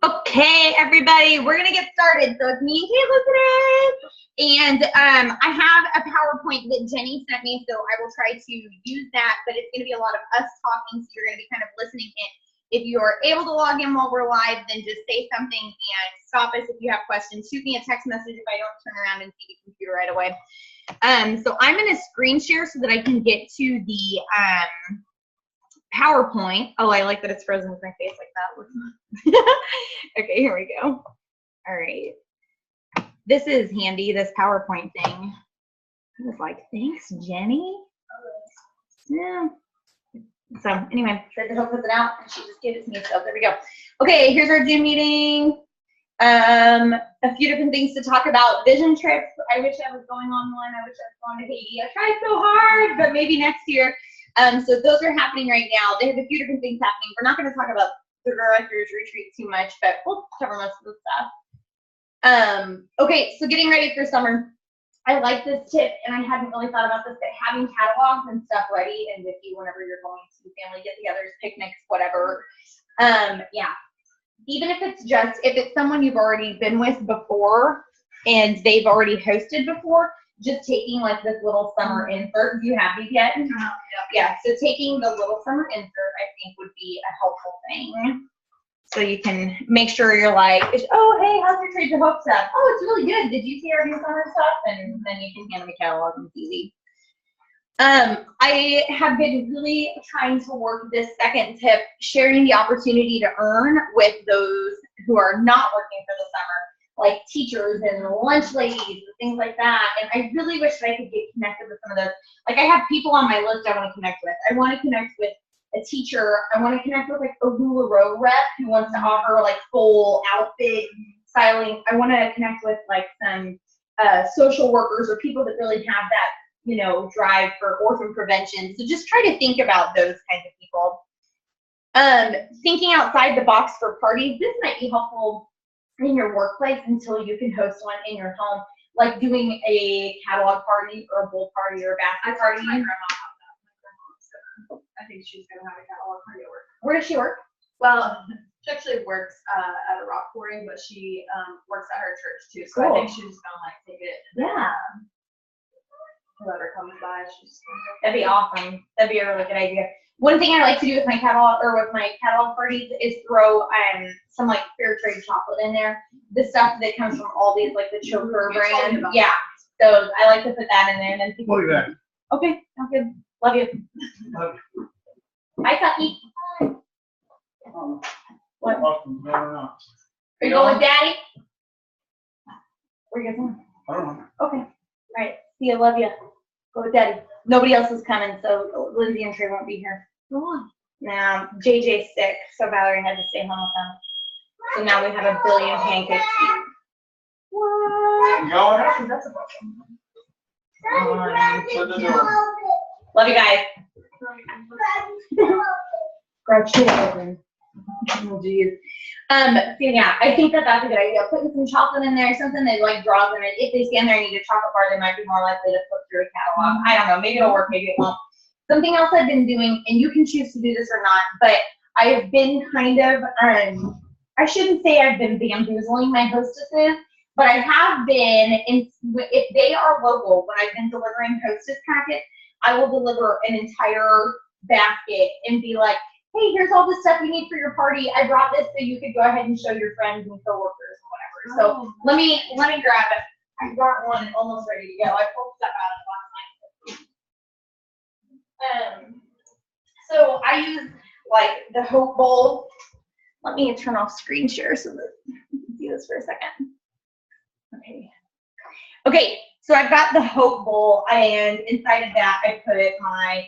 Okay, everybody, we're gonna get started. So it's me and Kayla today, and I have a PowerPoint that Jenny sent me, so I will try to use that. But it's gonna be a lot of us talking, so you're gonna be kind of listening in. If you are able to log in while we're live, then just say something and stop us if you have questions. Shoot me a text message if I don't turn around and see the computer right away. So I'm gonna screen share so that I can get to the PowerPoint. Oh, I like that it's frozen with my face like that. Okay, here we go. All right. This is handy, this PowerPoint thing. I was like, thanks, Jenny. Yeah. So anyway, tried to help with it out, and she just gave it to me. So there we go. Okay, here's our Zoom meeting. A few different things to talk about. Vision trips. I wish I was going on one. I wish I was going to Haiti. I tried so hard, but maybe next year. So those are happening right now. They have a few different things happening. We're not going to talk about the director's retreat too much, but we'll cover most of the stuff. Okay, so getting ready for summer. I like this tip, and I hadn't really thought about this, but having catalogs and stuff ready and with you whenever you're going to family get-togethers, picnics, whatever. Yeah, even if it's someone you've already been with before and they've already hosted before, just taking like this little summer insert. Do you have these yet? Yeah, so taking the little summer insert, I think, would be a helpful thing. So you can make sure you're like, oh, hey, how's your trade to hope stuff? Oh, it's really good. Did you see our new summer stuff? And then you can hand them a catalog and it's easy. I have been really trying to work this second tip, sharing the opportunity to earn with those who are not working for the summer, like teachers and lunch ladies and things like that. And I really wish that I could get connected with some of those. Like, I have people on my list I want to connect with. I want to connect with a teacher. I want to connect with like a LuLaRoe rep who wants to offer like full outfit styling. I want to connect with like some social workers or people that really have that, you know, drive for orphan prevention. So just try to think about those kinds of people. Thinking outside the box for parties. This might be helpful in your workplace until you can host one in your home, like doing a catalog party or a bowl party or a basket party. My grandma had that. I think she's gonna have a catalog party at work. Where does she work? Well, she actually works at a rock quarry, but she works at her church too. So Cool. I think she's gonna like take it. Yeah. Whoever comes by, she's. That'd be awesome. That'd be a really good idea. One thing I like to do with my catalog parties is throw some like fair trade chocolate in there. The stuff that comes from Aldi's, like the Choker brand. Yeah. So I like to put that in there, and then people. Look at that. Okay, sounds good. Love you. Hi, Tucky. What? Awesome. No, no, no. Are you going with Daddy? Where are you guys going? I don't know. Okay. All right. See you. Love you. Go with Daddy. Nobody else is coming, so Lindsay and Trey won't be here. Go on. Now, JJ's sick, so Valerie had to stay home with them. So now we have a billion pancakes. What? You going? That's a problem. Shut the door. Love you guys. Grab shit open. Oh, geez. So yeah, I think that that's a good idea. Putting some chocolate in there, something that like draws them in. If they stand there and need a chocolate bar, they might be more likely to flip through a catalog. I don't know. Maybe it'll work. Maybe it won't. Something else I've been doing, and you can choose to do this or not, but I have been kind of, I shouldn't say I've been bamboozling my hostesses, but I have been, if they are local, when I've been delivering hostess packets, I will deliver an entire basket and be like, hey, here's all the stuff you need for your party. I brought this so you could go ahead and show your friends and coworkers and whatever. So let me grab it. I got one almost ready to go. I pulled stuff out of last night. So I use like the Hope Bowl. Let me turn off screen share so that you can see this for a second. Okay, so I've got the Hope Bowl, and inside of that I put my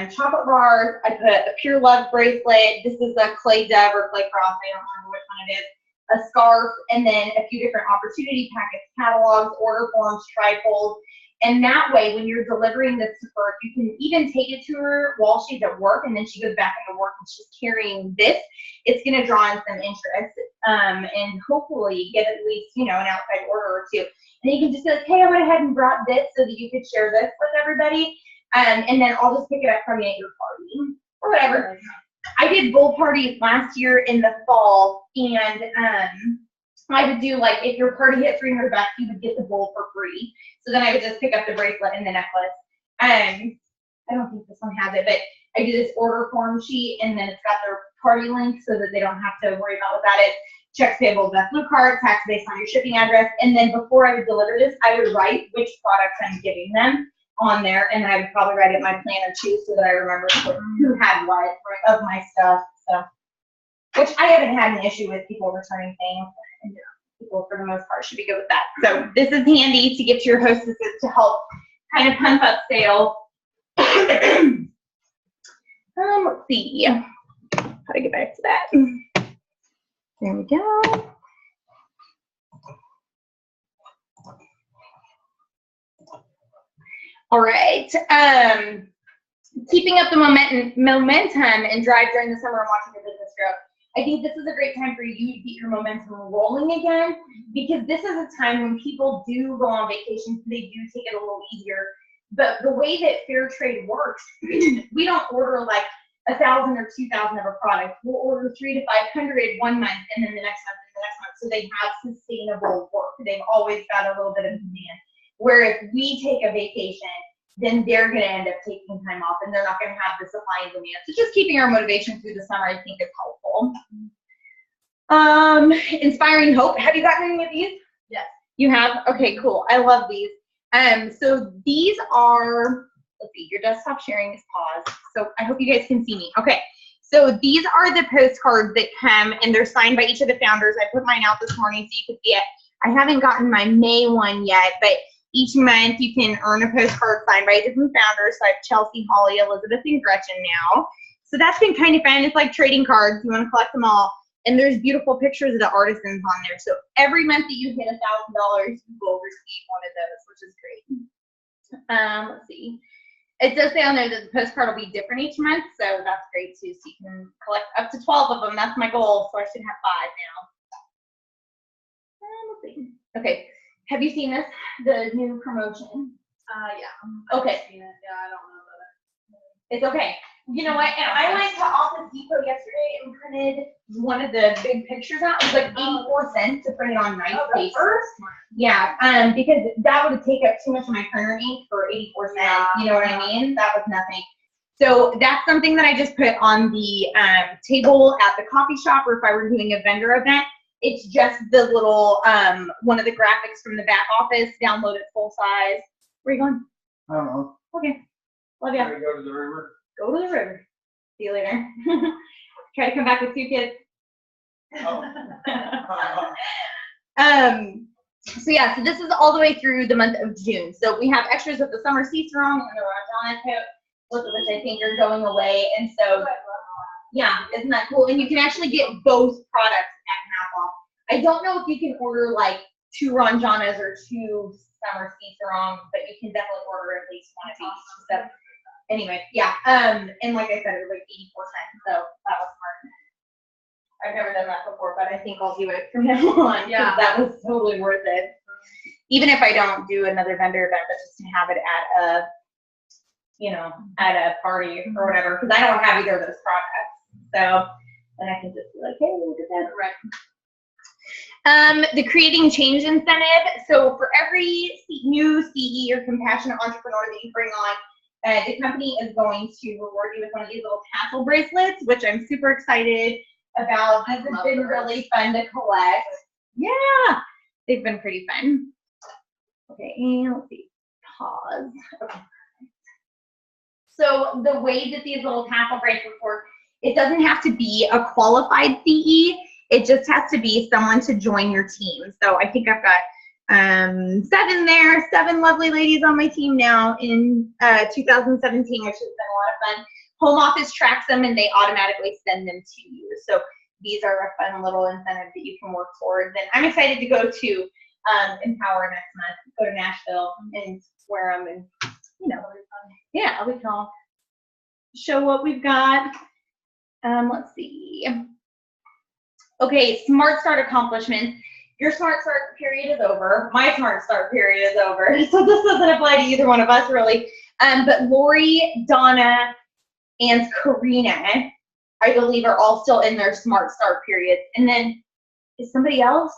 chocolate bars. I put a Pure Love bracelet. This is a clay dove or clay cross. I don't remember which one it is. A scarf, and then a few different opportunity packets, catalogs, order forms, trifolds. And that way, when you're delivering this to her, you can even take it to her while she's at work, and then she goes back into work and she's carrying this. It's going to draw in some interest, and hopefully get at least, you know, an outside order or two. And you can just say, like, hey, I went ahead and brought this so that you could share this with everybody. And then I'll just pick it up from you at your party or whatever. I did bowl parties last year in the fall, and I would do like if your party hit 300 bucks, you would get the bowl for free. So then I would just pick up the bracelet and the necklace. I don't think this one has it, but I do this order form sheet, and then it's got their party link so that they don't have to worry about what that is. Checks payable, Beth Blue Card, tax based on your shipping address, and then before I would deliver this, I would write which products I'm giving them on there, and I would probably write it in my planner too, so that I remember who had what of my stuff. So, which I haven't had an issue with people returning things. And people, for the most part, should be good with that. So this is handy to give to your hostesses to help kind of pump up sales. Let's see. How to get back to that? There we go. All right. Keeping up the momentum and drive during the summer and watching your business grow. I think this is a great time for you to get your momentum rolling again, because this is a time when people do go on vacation, so they do take it a little easier. But the way that fair trade works, we don't order like 1,000 or 2,000 of a product. We'll order 300 to 500 one month, and then the next month and the next month. So they have sustainable work. They've always got a little bit of demand. Where if we take a vacation, then they're going to end up taking time off, and they're not going to have the supply and demand. So just keeping our motivation through the summer, I think, is helpful. Inspiring hope. Have you gotten any of these? Yes. You have? Okay, cool. I love these. So these are, let's see, your desktop sharing is paused. So I hope you guys can see me. Okay. So these are the postcards that come, and they're signed by each of the founders. I put mine out this morning so you could see it. I haven't gotten my May one yet, but each month you can earn a postcard signed by different founders. So I have Chelsea, Holly, Elizabeth, and Gretchen now. So that's been kind of fun. It's like trading cards. You want to collect them all. And there's beautiful pictures of the artisans on there. So every month that you hit $1,000, you will receive one of those, which is great. Let's see. It does say on there that the postcard will be different each month. So that's great too. So you can collect up to 12 of them. That's my goal. So I should have 5 now. Let's see. Okay. Have you seen this? The new promotion? Yeah. Okay. I've seen it. Yeah, I don't know about it. It's okay. You know what? And I went to Office Depot yesterday and printed one of the big pictures out. It was like 84 cents to print it on nice paper. Yeah, because that would take up too much of my printer ink for 84 cents. Yeah. You know what I mean? That was nothing. So that's something that I just put on the table at the coffee shop, or if I were doing a vendor event. It's just the little, one of the graphics from the back office, download it full size. Where are you going? I don't know. Okay. Love ya. Gotta go to the river. Go to the river. See you later. Try to come back with 2 kids. Oh. So yeah, so this is all the way through the month of June. So we have extras of the summer sea sarong and the Rajana coat, both of which I think are going away. And so, yeah, isn't that cool? And you can actually get both products at half off. I don't know if you can order like 2 Ranjanas or 2 summer sea sarong, but you can definitely order at least one of each. So anyway, yeah. And like I said, it was like 84 cents, so that was smart. I've never done that before, but I think I'll do it from now on. Yeah. That was totally worth it. Even if I don't do another vendor event, but just to have it at a, you know, at a party or whatever, because I don't have either of those products. So then I can just be like, hey, look at that. Right. The creating change incentive. So for every new CE or compassionate entrepreneur that you bring on, the company is going to reward you with one of these little tassel bracelets, which I'm super excited about. These have been really fun to collect. Yeah, they've been pretty fun. Okay, and let's see. Pause. Okay. So the way that these little tassel bracelets work, it doesn't have to be a qualified CE. It just has to be someone to join your team. So I think I've got 7 lovely ladies on my team now in 2017, which has been a lot of fun. Home office tracks them and they automatically send them to you. So these are a fun little incentive that you can work towards. And I'm excited to go to Empower next month, go to Nashville and wear them, and you know, yeah, we can all show what we've got. Let's see. Okay, Smart Start accomplishments. Your Smart Start period is over. My Smart Start period is over. So this doesn't apply to either one of us really. But Lori, Donna, and Karina I believe, are all still in their Smart Start periods. And then is somebody else?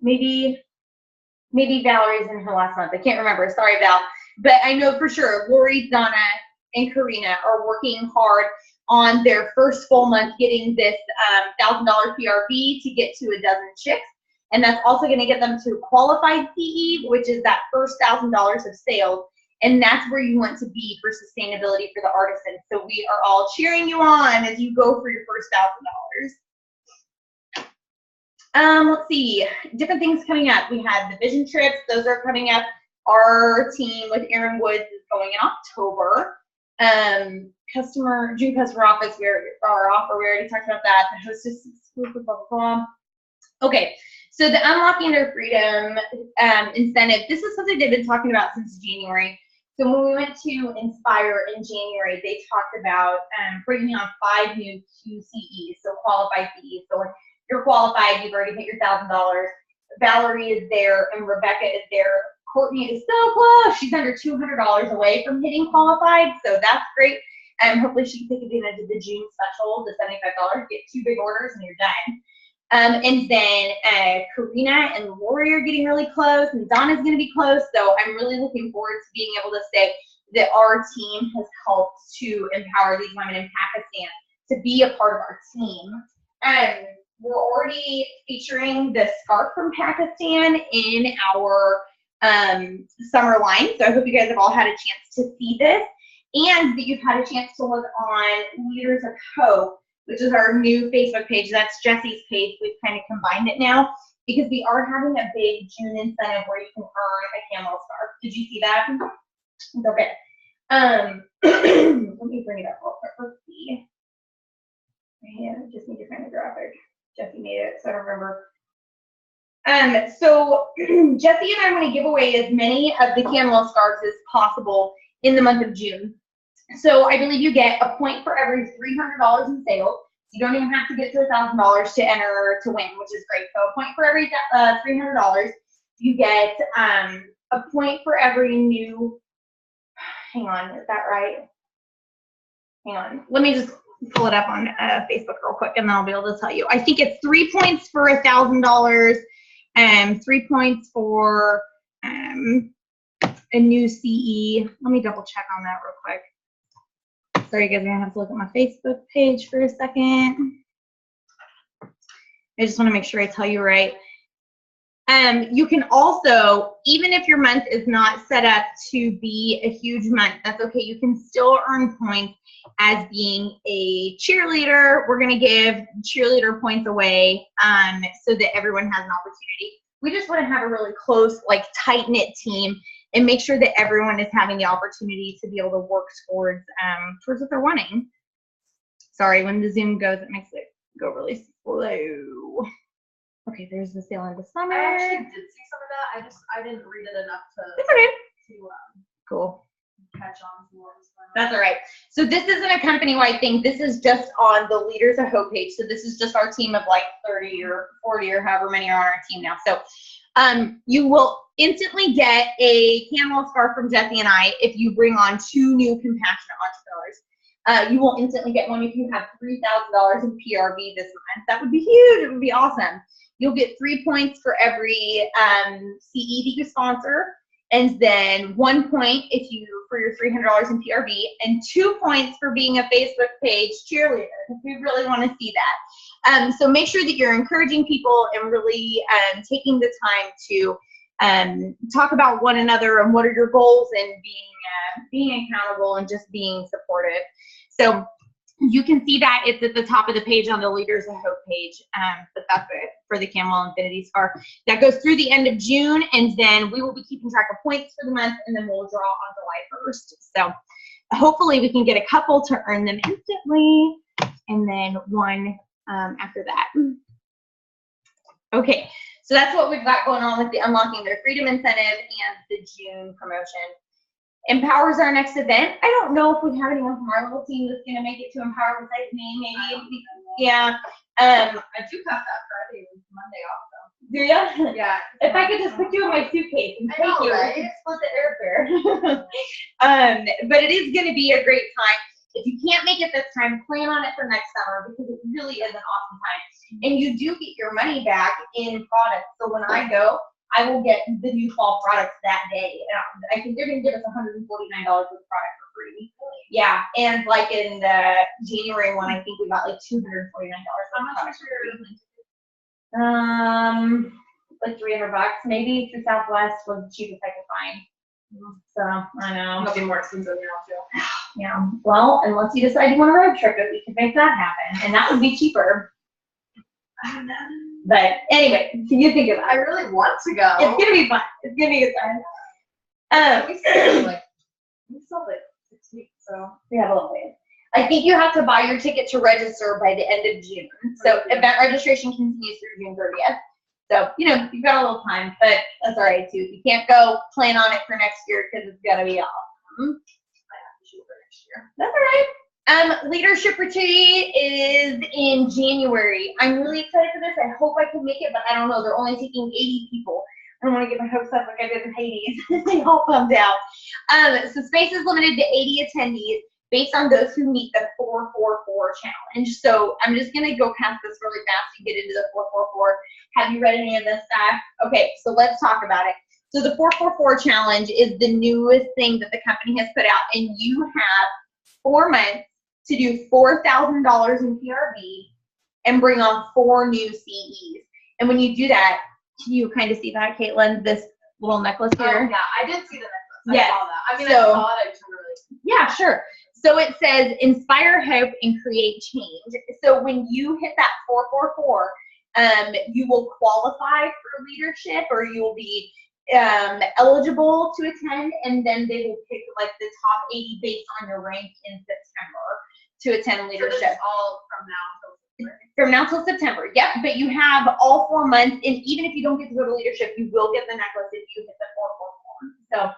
Maybe Valerie's in her last month. I can't remember. Sorry, Val. But I know for sure Lori, Donna, and Karina are working hard on their first full month getting this $1,000 PRV to get to a dozen chicks. And that's also going to get them to qualified CE, which is that first $1,000 of sales. And that's where you want to be for sustainability for the artisan. So we are all cheering you on as you go for your first $1,000. Let's see, different things coming up. We had the vision trips. Those are coming up. Our team with Aaron Woods is going in October. June customer office, our offer, we already talked about that. The hostess exclusive, blah, blah, blah. Okay, so the Unlocking Their Freedom incentive, this is something they've been talking about since January. So when we went to Inspire in January, they talked about bringing on 5 new QCEs, so qualified CEs. So when you're qualified, you've already hit your $1,000. Valerie is there and Rebecca is there. Courtney is so close. She's under $200 away from hitting qualified, so that's great. Hopefully she can take advantage of the June special, the $75. Get 2 big orders and you're done. And then Karina and Lori are getting really close, and Donna's going to be close. So I'm really looking forward to being able to say that our team has helped to empower these women in Pakistan to be a part of our team. We're already featuring the scarf from Pakistan in our summer line. So I hope you guys have all had a chance to see this, and that you've had a chance to look on Leaders of Hope, which is our new Facebook page. That's Jesse's page. We've kind of combined it now because we are having a big June incentive where you can earn a camel scarf. Did you see that? Okay. Let me bring it up real quick. Let's see. Yeah, just need to find the graphic. Jesse made it, so I don't remember. So Jesse and I want to give away as many of the camel scarves as possible in the month of June. So I believe you get a point for every $300 in sales. You don't even have to get to $1,000 to enter to win, which is great. So a point for every $300. You get a point for every new, hang on, is that right? Hang on, let me just pull it up on Facebook real quick and then I'll be able to tell you. I think it's 3 points for $1,000 and 3 points for a new CE. Let me double check on that real quick. Sorry, you guys are gonna have to look at my Facebook page for a second. I just wanna make sure I tell you right. You can also, even if your month is not set up to be a huge month, that's okay. You can still earn points as being a cheerleader. We're gonna give cheerleader points away so that everyone has an opportunity. We just wanna have a really close, like tight-knit team and make sure that everyone is having the opportunity to be able to work towards what they're wanting. Sorry, when the Zoom goes, it makes it go really slow. Okay, there's the sale in the summer. I actually did see some of that. I didn't read it enough to That's okay. Cool. Cool. Catch on to what was going on. That's all right. So this isn't a company-wide thing. This is just on the Leaders of Hope page. So this is just our team of like 30 or 40 or however many are on our team now. So you will instantly get a camel scarf from Jesse and I if you bring on 2 new compassionate entrepreneurs. You will instantly get one if you have $3,000 in PRV this month. That would be huge. It would be awesome. You'll get 3 points for every CE that you sponsor, and then 1 point for your $300 in PRV, and 2 points for being a Facebook page cheerleader. We really want to see that. So make sure that you're encouraging people and really taking the time to talk about one another and what are your goals, and being accountable and just being supportive. So you can see that it's at the top of the page on the Leaders of Hope page, but that's it for the Camel Infinity Scarf. That goes through the end of June, and then we will be keeping track of points for the month, and then we'll draw on July 1st. So hopefully we can get a couple to earn them instantly, and then one after that. Okay, so that's what we've got going on with the Unlocking Their Freedom Incentive and the June promotion. Empower's our next event. I don't know if we have anyone from our little team that's gonna make it to Empower besides me, maybe. Yeah. I do have that Friday and Monday off though. Do ya? Yeah. If I could just put you in my suitcase and take you, right? we could split the airfare. But it is gonna be a great time. If you can't make it this time, plan on it for next summer because it really is an awesome time. And you do get your money back in products. So when I go, I will get the new fall products that day. And I think they're going to give us $149 worth of product for free. Yeah, and like in the January one, I think we got like $249 worth How of much product was for free. Like $300 maybe through Southwest was the cheapest I could find. So I know. It'll be more expensive now too. Yeah. Well, unless you decide you want to road trip it, we could make that happen, and that would be cheaper. I don't know. But anyway, can you think of I that? really want to go. It's gonna be fun. It's gonna be fun. We still have like 6 weeks, so. We have a little bit. I think you have to buy your ticket to register by the end of June. So event registration continues through June 30th. So, you know, you've got a little time, but that's all right too. If you can't go, plan on it for next year because it's gonna be awesome. I have to shoot for next year. That's all right. Leadership retreat is in January. I'm really excited for this. I hope I can make it, but I don't know. They're only taking 80 people. I don't want to get my hopes up like I did in Hades. They all bummed out. So space is limited to 80 attendees based on those who meet the 444 challenge. So I'm just going to go past this really fast and get into the 444. Have you read any of this stuff? Okay, so let's talk about it. So the 444 challenge is the newest thing that the company has put out, and you have 4 months to do $4,000 in PRV and bring on 4 new CEs. And when you do that, can you kind of see that, Caitlin, this little necklace here? Oh, yeah, I did see the necklace. Yes. I saw that. I mean, So- I saw it. I just really. Yeah, sure. So it says inspire hope and create change. So when you hit that 444, you will qualify for leadership, or you will be eligible to attend, and then they will pick like the top 80 based on your rank in September to attend So this leadership. is all from now till September. From now till September, yep. But you have all 4 months, and even if you don't get to go to leadership, you will get the necklace if you hit the 444. So,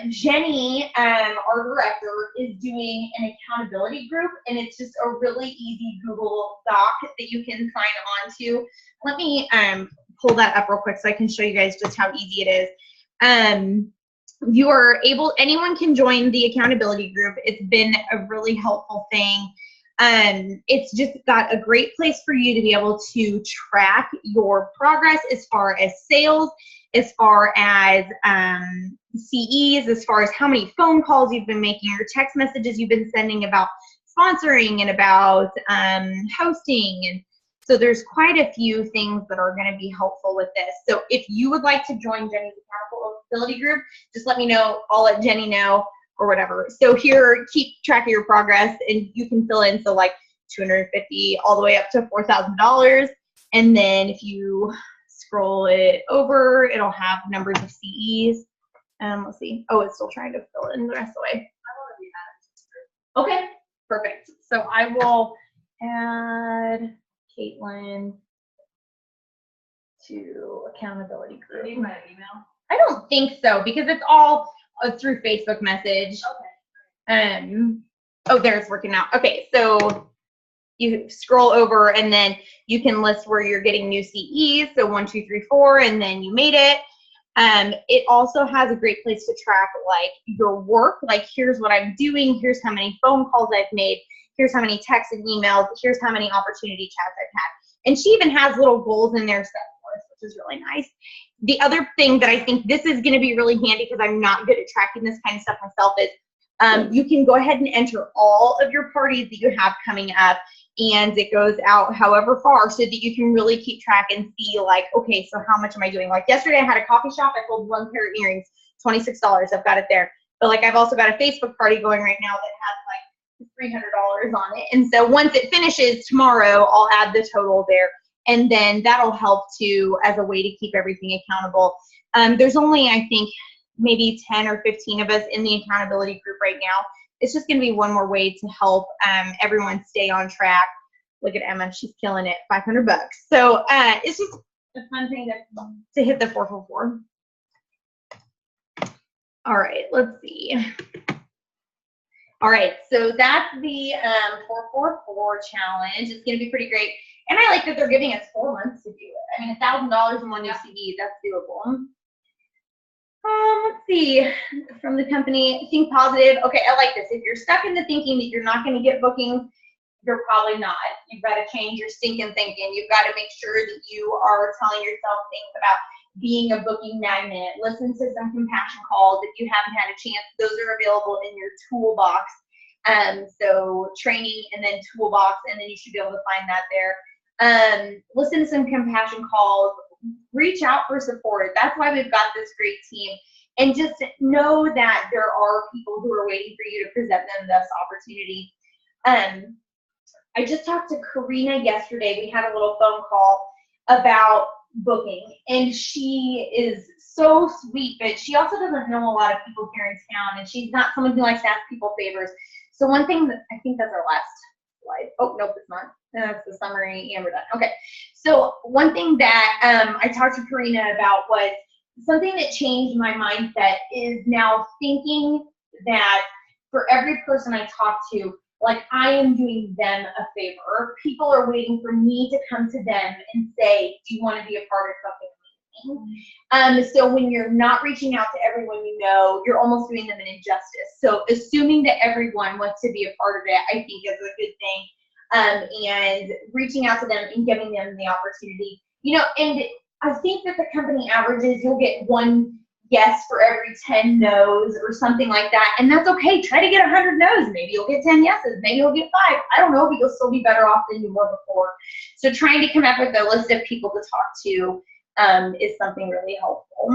Jenny, our director, is doing an accountability group, and it's just a really easy Google Doc that you can sign on to. Let me pull that up real quick so I can show you guys just how easy it is. You are able, anyone can join the accountability group. It's been a really helpful thing. It's just got a great place for you to be able to track your progress as far as sales, as far as CEs, as far as how many phone calls you've been making, or text messages you've been sending about sponsoring and about hosting. And so there's quite a few things that are going to be helpful with this. So if you would like to join Jenny's accountability group, just let me know. I'll let Jenny know or whatever. So here, keep track of your progress, and you can fill in, so like $250 all the way up to $4,000. And then if you scroll it over, it'll have numbers of CEs. Let's see. Oh, it's still trying to fill in the rest of the way. I want to be added. Okay, perfect. So I will add Caitlin to accountability Do you need group. my email? I don't think so, because it's all through Facebook message. Okay. Oh, there, it's working out. Okay, so you scroll over, and then you can list where you're getting new CEs. So 1, 2, 3, 4, and then you made it. It also has a great place to track like your work. Like, here's what I'm doing. Here's how many phone calls I've made. Here's how many texts and emails. Here's how many opportunity chats I've had. And she even has little goals in there set for us, which is really nice. The other thing that I think this is going to be really handy, because I'm not good at tracking this kind of stuff myself, is you can go ahead and enter all of your parties that you have coming up, and it goes out however far, so that you can really keep track and see like, okay, so how much am I doing? Like yesterday I had a coffee shop. I sold 1 pair of earrings, $26. I've got it there. But like, I've also got a Facebook party going right now that has like $300 on it. And so once it finishes tomorrow, I'll add the total there. And then that'll help too, as a way to keep everything accountable. There's only, I think, maybe 10 or 15 of us in the accountability group right now. It's just going to be one more way to help everyone stay on track. Look at Emma, she's killing it, $500. So it's just a fun thing to hit the 444. All right, let's see. All right, so that's the 444 challenge. It's going to be pretty great. And I like that they're giving us 4 months to do it. I mean, $1,000 in 1 new CD, that's doable. Let's see. From the company, think positive. Okay, I like this. If you're stuck into thinking that you're not going to get bookings, you're probably not. You've got to change your stinking thinking. You've got to make sure that you are telling yourself things about being a booking magnet. Listen to some compassion calls if you haven't had a chance. Those are available in your toolbox. So training and then toolbox, and then you should be able to find that there. Listen to some compassion calls. Reach out for support. That's why we've got this great team. And just know that there are people who are waiting for you to present them this opportunity. I just talked to Karina yesterday. We had a little phone call about booking, and she is so sweet, but she also doesn't know a lot of people here in town, and she's not someone who likes to ask people favors. So one thing that I think that's our last slide. Oh, nope, it's not. That's the summary, and we're done. Okay. So one thing that I talked to Karina about was something that changed my mindset is now thinking that for every person I talk to, like I am doing them a favor. People are waiting for me to come to them and say, do you want to be a part of something amazing? So when you're not reaching out to everyone you know, you're almost doing them an injustice. So assuming that everyone wants to be a part of it, I think is a good thing. And reaching out to them and giving them the opportunity. You know, and I think that the company averages, you'll get 1 yes for every 10 no's or something like that. And that's okay. Try to get 100 no's. Maybe you'll get 10 yeses. Maybe you'll get 5. I don't know, but you'll still be better off than you were before. So trying to come up with a list of people to talk to is something really helpful.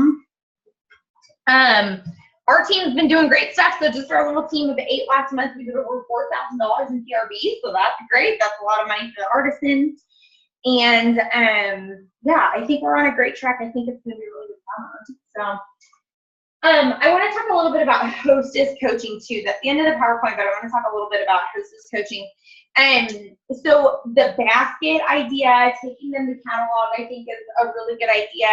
Our team's been doing great stuff. So just for our little team of 8 last month, we did over $4,000 in PRV. So that's great. That's a lot of money for the artisans. And yeah, I think we're on a great track. I think it's going to be a really good summer. So I want to talk a little bit about hostess coaching too. That's the end of the PowerPoint, but I want to talk a little bit about hostess coaching. So the basket idea, taking them to catalog, I think is a really good idea.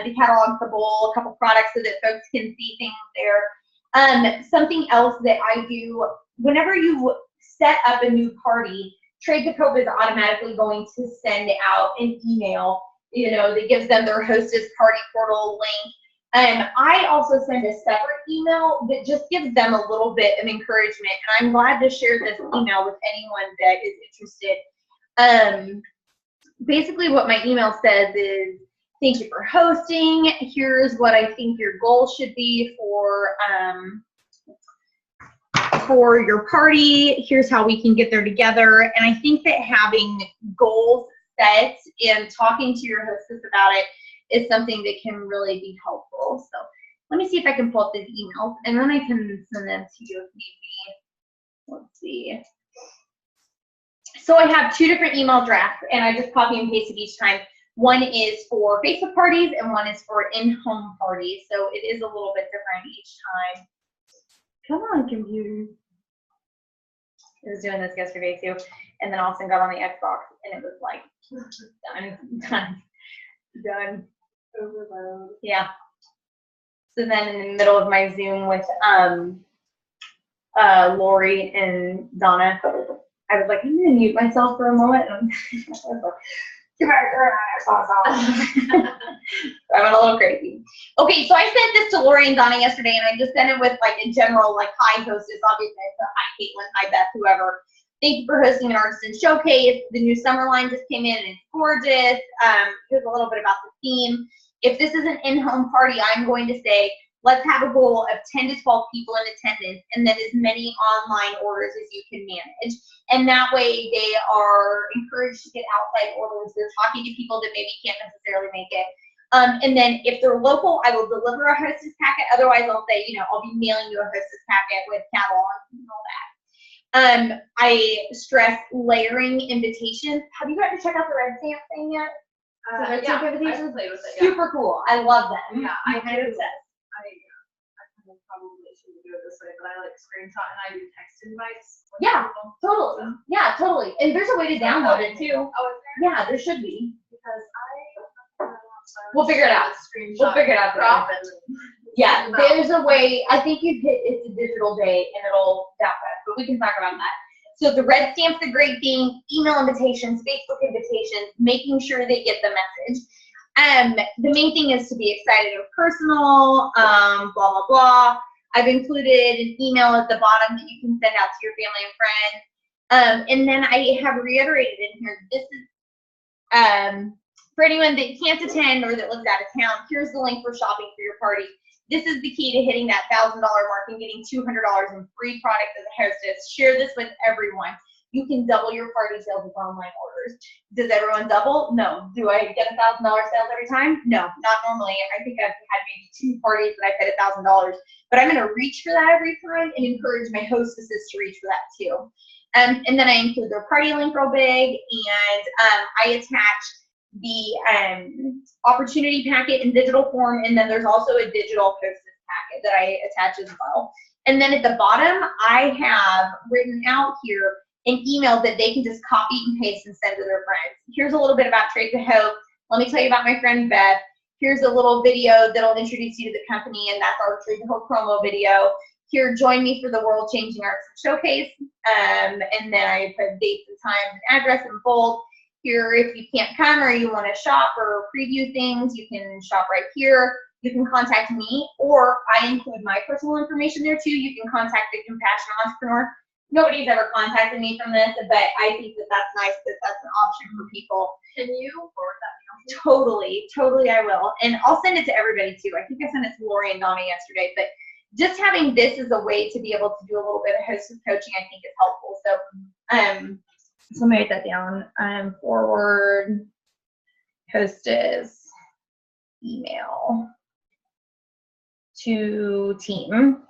The catalog's the bowl, a couple products so that folks can see things there. Something else that I do, whenever you set up a new party, Trade the Cope is automatically going to send out an email, you know, that gives them their hostess party portal link. I also send a separate email that just gives them a little bit of encouragement. And I'm glad to share this email with anyone that is interested. Basically what my email says is, thank you for hosting. Here's what I think your goal should be for your party. Here's how we can get there together. And I think that having goals set and talking to your hostess about it is something that can really be helpful. So let me see if I can pull up these emails, and then I can send them to you if need be. Let's see. So I have 2 different email drafts, and I just copy and pasted each time. One is for Facebook parties, and one is for in-home parties. So it is a little bit different each time. Come on, computer. I was doing this yesterday too, and then Austin got on the Xbox, and it was like, done. Overload. Yeah. So then in the middle of my Zoom with Lori and Donna, I was like, I'm gonna mute myself for a moment. And I went a little crazy. Okay, so I sent this to Lori and Donna yesterday, and I just sent it with like a general, like, hi hostess, obviously. So hi Caitlin, hi Beth, whoever. Thank you for hosting an artisan showcase. The new summer line just came in and it's gorgeous. Here's a little bit about the theme. If this is an in-home party, I'm going to say, let's have a goal of 10 to 12 people in attendance, and then as many online orders as you can manage. And that way they are encouraged to get outside orders. They're talking to people that maybe can't necessarily make it. And then if they're local, I will deliver a hostess packet. Otherwise, I'll say, you know, I'll be mailing you a hostess packet with catalogs and all that. I stress layering invitations. Have you gotten to check out the Red Stamp thing yet? Yeah, I played with it. Yeah. Super cool. I love them. Yeah, I do. Obsessed. I probably should do it this way, but I like screenshot and I do text invites. Yeah, totally. Yeah, totally. And there's a way to download it too. Oh, is there? Yeah, there should be. Because We'll figure it out. We'll figure it out. Yeah, there's a way. I think you hit it's a digital day and it'll download, but we can talk about that. So the red stamp's a great thing. Email invitations, Facebook invitations, making sure they get the message. The main thing is to be excited and personal, blah, blah, blah. I've included an email at the bottom that you can send out to your family and friends. And then I have reiterated in here, this is, for anyone that can't attend or that lives out of town, here's the link for shopping for your party. This is the key to hitting that $1,000 mark and getting $200 in free product as a hostess. Share this with everyone. You can double your party sales with online orders. Does everyone double? No. Do I get $1,000 sales every time? No, not normally. I think I've had maybe 2 parties that I've hit $1,000, but I'm going to reach for that every time and encourage my hostesses to reach for that too. And then I include their party link real big, and I attach the opportunity packet in digital form, and then there's also a digital hostess packet that I attach as well. And then at the bottom, I have written out here an email that they can just copy and paste and send to their friends. Here's a little bit about Trade to Hope. Let me tell you about my friend Beth. Here's a little video that'll introduce you to the company, and that's our Trade to Hope promo video. Here, join me for the World Changing Arts Showcase. And then I put dates and times and address in bold. Here, if you can't come or you want to shop or preview things, you can shop right here. You can contact me, or I include my personal information there too. You can contact the Compassionate Entrepreneur. Nobody's ever contacted me from this, but I think that that's nice that that's an option for people. Can you forward that to me? Totally I will. And I'll send it to everybody too. I think I sent it to Lori and Donna yesterday, but just having this as a way to be able to do a little bit of hostess coaching, I think is helpful. So let me write that down. Forward hostess email to team.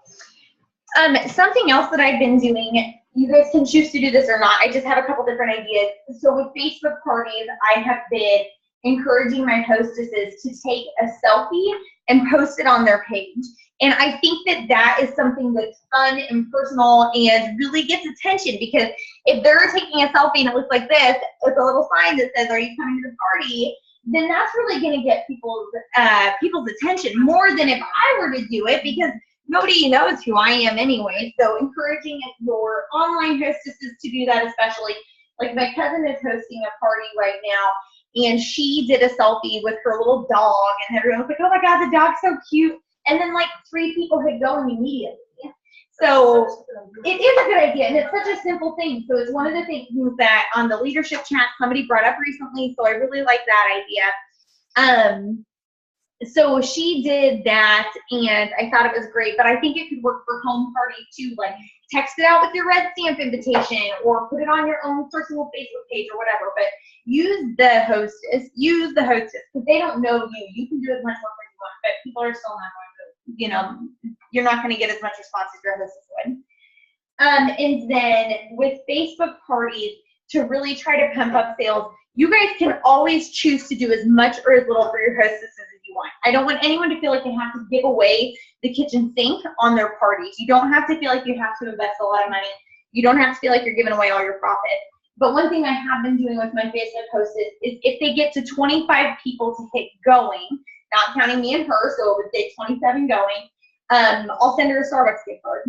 Something else that I've been doing, you guys can choose to do this or not. I just have a couple different ideas. So with Facebook parties, I have been encouraging my hostesses to take a selfie and post it on their page. And I think that that is something that's fun and personal and really gets attention, because if they're taking a selfie and it looks like this with a little sign that says, "Are you coming to the party?" then that's really going to get people's attention more than if I were to do it, because nobody knows who I am anyway. So encouraging your online hostesses to do that, especially. Like my cousin is hosting a party right now, and she did a selfie with her little dog, and everyone was like, "Oh my God, the dog's so cute." And then like 3 people had going immediately. So it is a good idea, and it's such a simple thing. So it's one of the things that on the leadership chat somebody brought up recently, so I really like that idea. So she did that, and I thought it was great, but I think it could work for home parties too. Like text it out with your red stamp invitation, or put it on your own personal Facebook page or whatever, but use the hostess, because they don't know you. You can do as much work as you want, but people are still not going to, you know, you're not going to get as much response as your hostess would. And then with Facebook parties, to really try to pump up sales, you guys can always choose to do as much or as little for your hostesses as you want. I don't want anyone to feel like they have to give away the kitchen sink on their parties. You don't have to feel like you have to invest a lot of money. You don't have to feel like you're giving away all your profit. But one thing I have been doing with my Facebook hostess is if they get to 25 people to hit going, not counting me and her, so it would say 27 going, I'll send her a Starbucks gift card.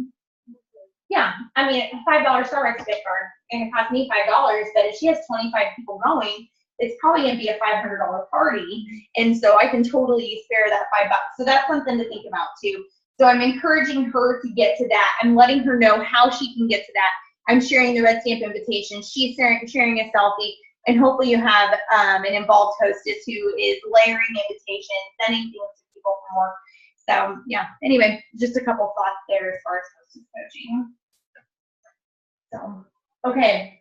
Yeah, I mean, a $5 Starbucks gift card, and it costs me $5, but if she has 25 people going, it's probably going to be a $500 party, and so I can totally spare that $5. So that's something to think about too. So I'm encouraging her to get to that. I'm letting her know how she can get to that. I'm sharing the red stamp invitation. She's sharing a selfie, and hopefully you have an involved hostess who is layering invitations, sending things to people from work. So yeah, anyway, just a couple thoughts there as far as hostess coaching. So, okay,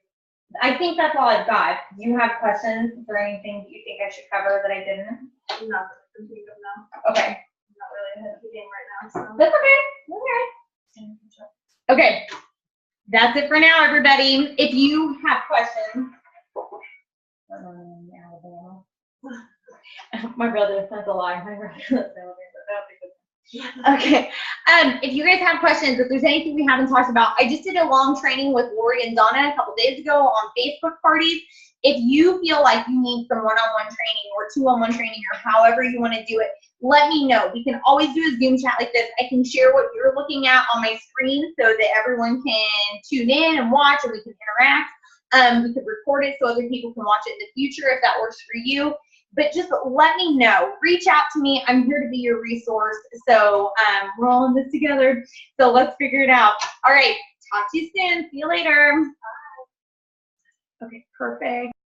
I think that's all I've got. Do you have questions? Is there anything that you think I should cover that I didn't? Not that I can think of now. Okay. I'm not really ahead of the game right now, so. That's okay. Okay, that's it for now, everybody. If you have questions. My brother, that's a lie. My brother lives in Alabama. Okay. If you guys have questions, if there's anything we haven't talked about, I just did a long training with Lori and Donna a couple days ago on Facebook parties. If you feel like you need some one-on-one training or two-on-one training or however you want to do it, let me know. We can always do a Zoom chat like this. I can share what you're looking at on my screen so that everyone can tune in and watch, and we can interact. We could record it so other people can watch it in the future if that works for you. But just let me know. Reach out to me. I'm here to be your resource. So we're all in this together. So let's figure it out. All right. Talk to you soon. See you later. Bye. Okay, perfect.